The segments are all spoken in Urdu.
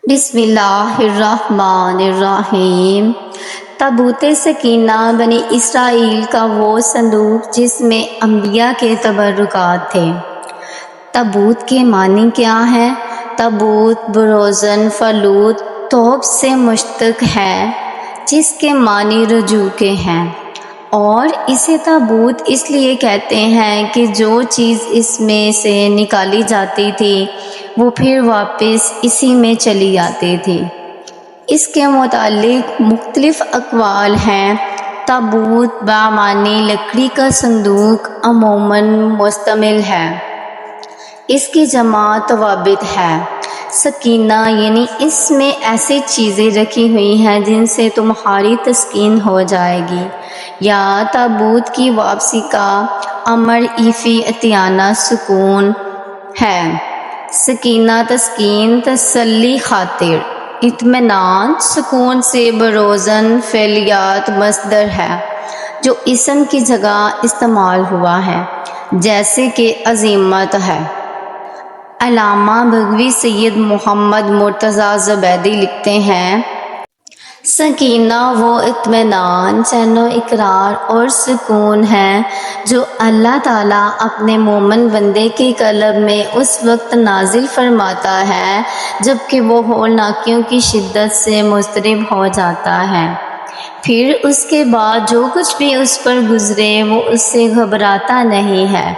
بسم اللہ الرحمن الرحیم۔ تابوت سکینہ بنی اسرائیل کا وہ صندوق جس میں انبیاء کے تبرکات تھے۔ تابوت کے معنی کیا ہے؟ تابوت بروزن فلوت توب سے مشتق ہے جس کے معنی رجوع کے ہیں، اور اسے تابوت اس لیے کہتے ہیں کہ جو چیز اس میں سے نکالی جاتی تھی وہ پھر واپس اسی میں چلی آتی تھی۔ اس کے متعلق مختلف اقوال ہیں۔ تابوت بمعنی لکڑی کا صندوق عموماً مشتمل ہے۔ اس کی جمع توابت ہے۔ سکینہ یعنی اس میں ایسی چیزیں رکھی ہوئی ہیں جن سے تمہاری تسکین ہو جائے گی، یا تابوت کی واپسی کا امر فی عطیانہ سکون ہے۔ سکینہ تسکین، تسلی خاطر، اطمینان، سکون سے بروزن فعلیات مصدر ہے جو اسم کی جگہ استعمال ہوا ہے، جیسے کہ عزیمت ہے۔ علامہ بغوی سید محمد مرتضیٰ زبیدی لکھتے ہیں، سکینہ وہ اطمینان، چین و اقرار اور سکون ہے جو اللہ تعالیٰ اپنے مومن بندے کے قلب میں اس وقت نازل فرماتا ہے جب کہ وہ ہولناکیوں کی شدت سے مضطرب ہو جاتا ہے۔ پھر اس کے بعد جو کچھ بھی اس پر گزرے وہ اس سے گھبراتا نہیں ہے۔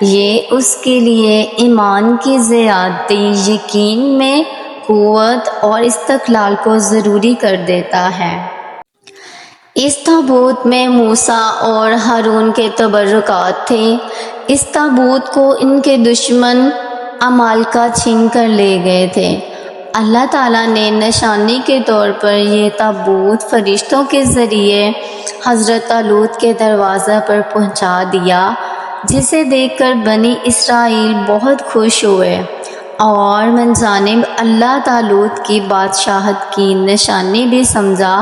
یہ اس کے لیے ایمان کی زیادتی، یقین میں قوت اور استقلال کو ضروری کر دیتا ہے۔ اس تابوت میں موسیٰ اور ہارون کے تبرکات تھے۔ اس تابوت کو ان کے دشمن عمالقہ چھین کر لے گئے تھے۔ اللہ تعالیٰ نے نشانی کے طور پر یہ تابوت فرشتوں کے ذریعے حضرت طالوت کے دروازہ پر پہنچا دیا، جسے دیکھ کر بنی اسرائیل بہت خوش ہوئے اور من جانب اللہ طالوت کی بادشاہت کی نشانی بھی سمجھا،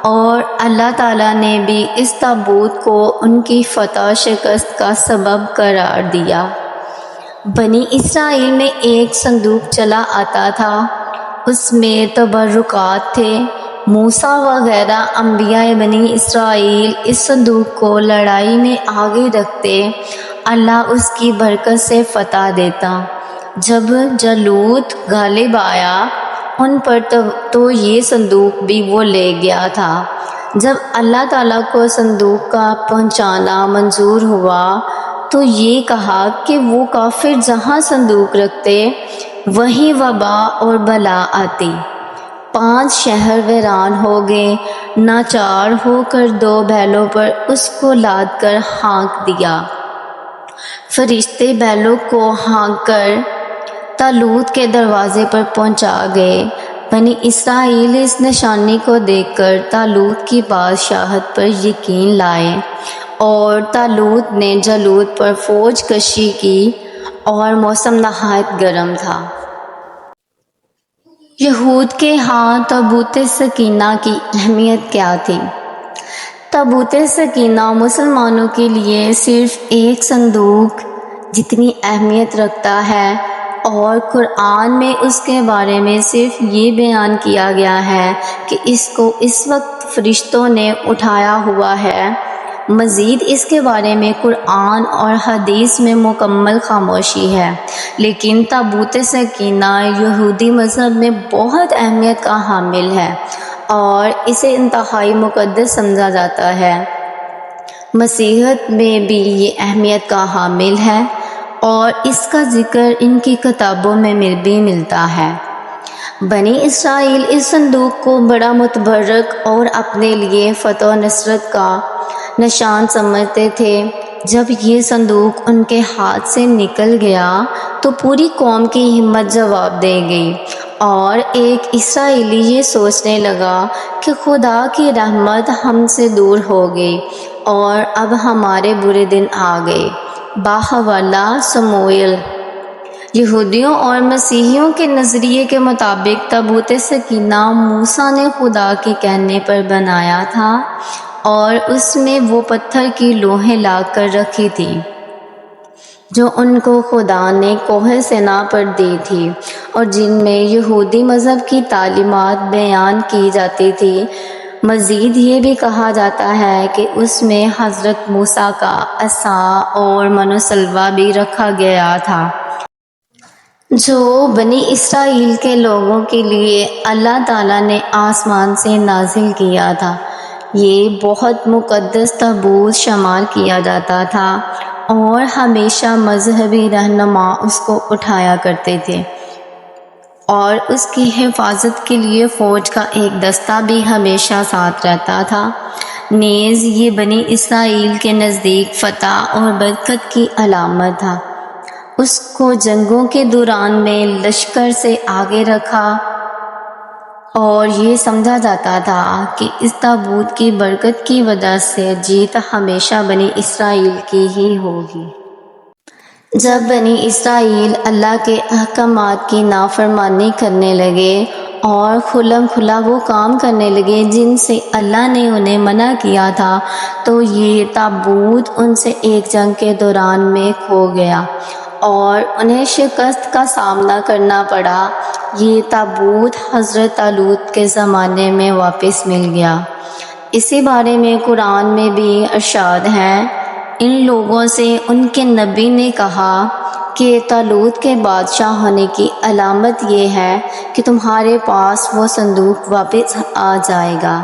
اور اللہ تعالیٰ نے بھی اس تابوت کو ان کی فتح شکست کا سبب قرار دیا۔ بنی اسرائیل میں ایک صندوق چلا آتا تھا، اس میں تبرکات تھے۔ موسیٰ وغیرہ انبیاء بنی اسرائیل اس صندوق کو لڑائی میں آگے رکھتے، اللہ اس کی برکت سے فتح دیتا۔ جب جالوت غالب آیا ان پر تو یہ صندوق بھی وہ لے گیا تھا۔ جب اللہ تعالیٰ کو صندوق کا پہنچانا منظور ہوا تو یہ کہا کہ وہ کافر جہاں صندوق رکھتے وہیں وبا اور بلا آتی۔ 5 شہر ویران ہو گئے۔ ناچار ہو کر 2 بیلوں پر اس کو لاد کر ہانک دیا۔ فرشتے بیلوں کو ہانک کر طالوت کے دروازے پر پہنچا گئے۔ بنی اسرائیل اس نشانی کو دیکھ کر طالوت کی بادشاہت پر یقین لائے، اور طالوت نے جالوت پر فوج کشی کی، اور موسم نہایت گرم تھا۔ یہود کے ہاں تابوت سکینہ کی اہمیت کیا تھی؟ تابوت سکینہ مسلمانوں کے لیے صرف ایک صندوق جتنی اہمیت رکھتا ہے، اور قرآن میں اس کے بارے میں صرف یہ بیان کیا گیا ہے کہ اس کو اس وقت فرشتوں نے اٹھایا ہوا ہے۔ مزید اس کے بارے میں قرآن اور حدیث میں مکمل خاموشی ہے، لیکن تابوت سکینہ یہودی مذہب میں بہت اہمیت کا حامل ہے اور اسے انتہائی مقدس سمجھا جاتا ہے۔ مسیحیت میں بھی یہ اہمیت کا حامل ہے، اور اس کا ذکر ان کی کتابوں میں بھی ملتا ہے۔ بنی اسرائیل اس صندوق کو بڑا متبرک اور اپنے لیے فتح و نصرت کا نشان سمجھتے تھے۔ جب یہ صندوق ان کے ہاتھ سے نکل گیا تو پوری قوم کی ہمت جواب دے گئی، اور ایک اسرائیلی یہ سوچنے لگا کہ خدا کی رحمت ہم سے دور ہو گئی اور اب ہمارے برے دن آ گئے۔ باحوالہ سموئیل۔ یہودیوں اور مسیحیوں کے نظریے کے مطابق تابوت سکینہ موسیٰ نے خدا کے کہنے پر بنایا تھا، اور اس میں وہ پتھر کی لوحیں لا کر رکھی تھی۔ جو ان کو خدا نے کوہ سینا پر دی تھی اور جن میں یہودی مذہب کی تعلیمات بیان کی جاتی تھی۔ مزید یہ بھی کہا جاتا ہے کہ اس میں حضرت موسیٰ کا عصا اور من و سلوہ بھی رکھا گیا تھا، جو بنی اسرائیل کے لوگوں کے لیے اللہ تعالیٰ نے آسمان سے نازل کیا تھا۔ یہ بہت مقدس تابوت شمار کیا جاتا تھا اور ہمیشہ مذہبی رہنما اس کو اٹھایا کرتے تھے، اور اس کی حفاظت کے لیے فوج کا ایک دستہ بھی ہمیشہ ساتھ رہتا تھا۔ نیز یہ بنی اسرائیل کے نزدیک فتح اور برکت کی علامت تھا۔ اس کو جنگوں کے دوران میں لشکر سے آگے رکھا اور یہ سمجھا جاتا تھا کہ اس تابوت کی برکت کی وجہ سے جیت ہمیشہ بنی اسرائیل کی ہی ہوگی۔ جب بنی اسرائیل اللہ کے احکامات کی نافرمانی کرنے لگے اور کھلم کھلا وہ کام کرنے لگے جن سے اللہ نے انہیں منع کیا تھا، تو یہ تابوت ان سے ایک جنگ کے دوران میں کھو گیا اور انہیں شکست کا سامنا کرنا پڑا۔ یہ تابوت حضرت طالوت کے زمانے میں واپس مل گیا۔ اسی بارے میں قرآن میں بھی ارشاد ہے، ان لوگوں سے ان کے نبی نے کہا کہ طالوت کے بادشاہ ہونے کی علامت یہ ہے کہ تمہارے پاس وہ صندوق واپس آ جائے گا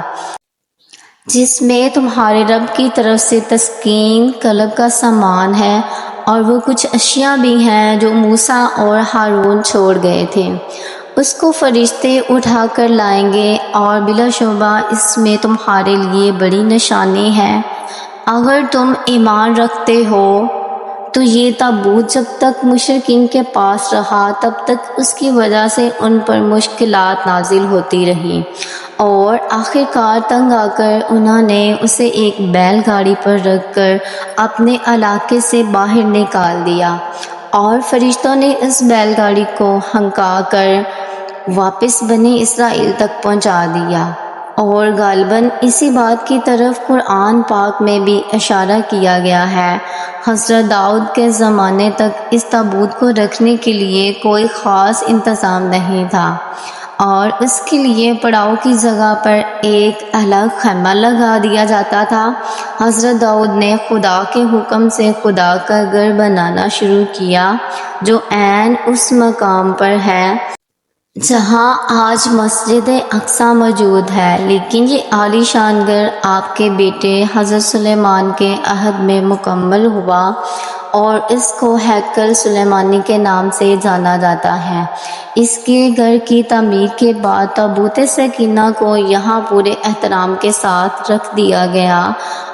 جس میں تمہارے رب کی طرف سے تسکین قلب کا سامان ہے، اور وہ کچھ اشیاء بھی ہیں جو موسیٰ اور ہارون چھوڑ گئے تھے۔ اس کو فرشتے اٹھا کر لائیں گے، اور بلا شبہ اس میں تمہارے لیے بڑی نشانی ہے۔ اگر تم ایمان رکھتے ہو تو یہ تابوت جب تک مشرکین کے پاس رہا تب تک اس کی وجہ سے ان پر مشکلات نازل ہوتی رہی، اور آخر کار تنگ آ کر انہوں نے اسے ایک بیل گاڑی پر رکھ کر اپنے علاقے سے باہر نکال دیا، اور فرشتوں نے اس بیل گاڑی کو ہنکا کر واپس بنی اسرائیل تک پہنچا دیا۔ اور غالباً اسی بات کی طرف قرآن پاک میں بھی اشارہ کیا گیا ہے۔ حضرت داؤد کے زمانے تک اس تابوت کو رکھنے کے لیے کوئی خاص انتظام نہیں تھا، اور اس کے لیے پڑاؤ کی جگہ پر ایک الگ خیمہ لگا دیا جاتا تھا۔ حضرت داؤد نے خدا کے حکم سے خدا کا گھر بنانا شروع کیا، جو عین اس مقام پر ہے جہاں آج مسجد اقصیٰ موجود ہے، لیکن یہ عالی شان گھر آپ کے بیٹے حضرت سلیمان کے عہد میں مکمل ہوا، اور اس کو ہیکل سلیمانی کے نام سے جانا جاتا ہے۔ اس کے گھر کی تعمیر کے بعد تابوت سکینہ کو یہاں پورے احترام کے ساتھ رکھ دیا گیا،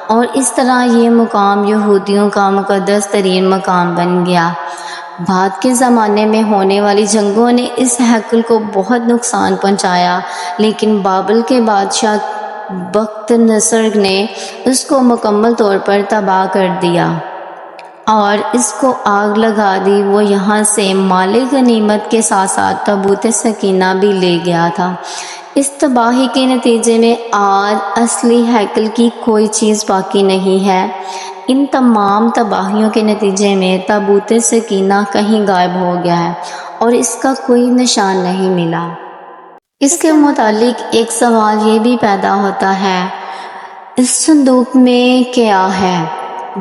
اور اس طرح یہ مقام یہودیوں کا مقدس ترین مقام بن گیا۔ بعد کے زمانے میں ہونے والی جنگوں نے اس ہیکل کو بہت نقصان پہنچایا، لیکن بابل کے بادشاہ بخت نصر نے اس کو مکمل طور پر تباہ کر دیا اور اس کو آگ لگا دی۔ وہ یہاں سے مال غنیمت کے ساتھ ساتھ تابوت سکینہ بھی لے گیا تھا۔ اس تباہی کے نتیجے میں آج اصلی ہیکل کی کوئی چیز باقی نہیں ہے۔ ان تمام تباہیوں کے نتیجے میں تابوت سکینہ کہیں غائب ہو گیا ہے اور اس کا کوئی نشان نہیں ملا۔ اس کے متعلق ایک سوال یہ بھی پیدا ہوتا ہے، اس صندوق میں کیا ہے؟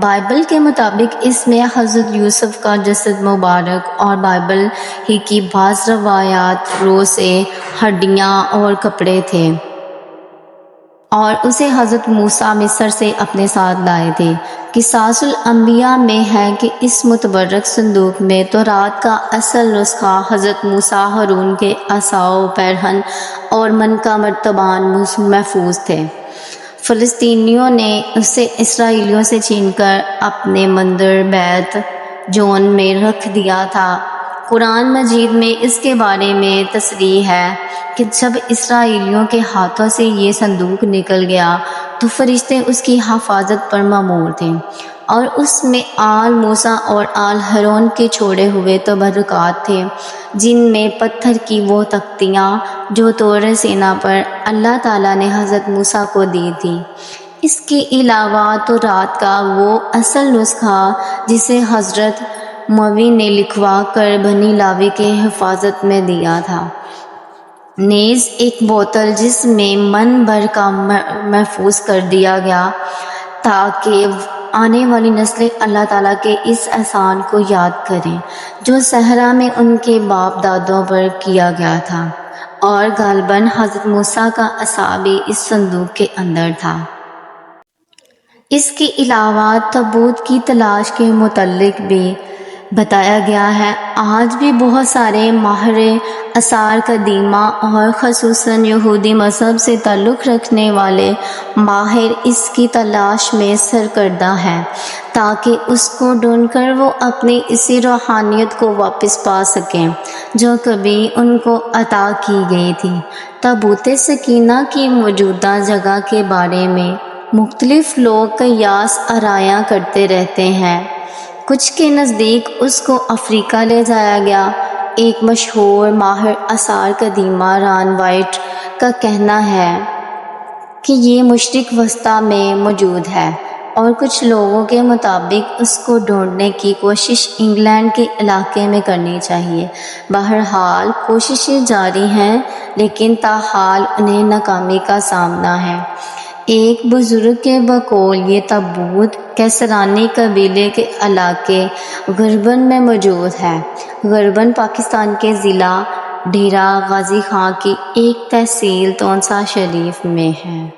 بائبل کے مطابق اس میں حضرت یوسف کا جسد مبارک اور بائبل ہی کی بعض روایات، روزے، ہڈیاں اور کپڑے تھے، اور اسے حضرت موسیٰ مصر سے اپنے ساتھ لائے تھے۔ قصاص الانبیاء میں ہے کہ اس متبرک صندوق میں تورات کا اصل نسخہ حضرت موسیٰ ہارون کے عصا و پیرہن اور من کا مرتبان محفوظ تھے۔ فلسطینیوں نے اسے اسرائیلیوں سے چھین کر اپنے مندر بیت جون میں رکھ دیا تھا۔ قرآن مجید میں اس کے بارے میں تصریح ہے کہ جب اسرائیلیوں کے ہاتھوں سے یہ صندوق نکل گیا تو فرشتے اس کی حفاظت پر مامور تھے، اور اس میں آل موسیٰ اور آل ہارون کے چھوڑے ہوئے تبرکات تھے، جن میں پتھر کی وہ تختیاں جو طور سینا پر اللہ تعالیٰ نے حضرت موسیٰ کو دی تھی۔ اس کے علاوہ تورات کا وہ اصل نسخہ جسے حضرت موی نے لکھوا کر بنی لاوی کے حفاظت میں دیا تھا، نیز ایک بوتل جس میں من بھر کا محفوظ کر دیا گیا تاکہ آنے والی نسلیں اللہ تعالیٰ کے اس احسان کو یاد کریں جو صحرا میں ان کے باپ دادوں پر کیا گیا تھا، اور غالباً حضرت موسیٰ کا عصا بھی اس صندوق کے اندر تھا۔ اس کے علاوہ تابوت کی تلاش کے متعلق بھی بتایا گیا ہے۔ آج بھی بہت سارے ماہر آثار قدیمہ اور خصوصاً یہودی مذہب سے تعلق رکھنے والے ماہر اس کی تلاش میں سرگرداں ہیں تاکہ اس کو ڈھونڈ کر وہ اپنی اسی روحانیت کو واپس پا سکیں جو کبھی ان کو عطا کی گئی تھی۔ تابوت سکینہ کی موجودہ جگہ کے بارے میں مختلف لوگ قیاس آرائیاں کرتے رہتے ہیں۔ کچھ کے نزدیک اس کو افریقہ لے جایا گیا۔ ایک مشہور ماہر آثار قدیمہ ران وائٹ کا کہنا ہے کہ یہ مشرق وسطیٰ میں موجود ہے، اور کچھ لوگوں کے مطابق اس کو ڈھونڈنے کی کوشش انگلینڈ کے علاقے میں کرنی چاہیے۔ بہرحال کوششیں جاری ہیں، لیکن تاحال انہیں ناکامی کا سامنا ہے۔ ایک بزرگ کے بقول یہ تابوت کیسرانی قبیلے کے علاقے غربن میں موجود ہے۔ غربن پاکستان کے ضلع ڈیرہ غازی خان کی ایک تحصیل تونسا شریف میں ہے۔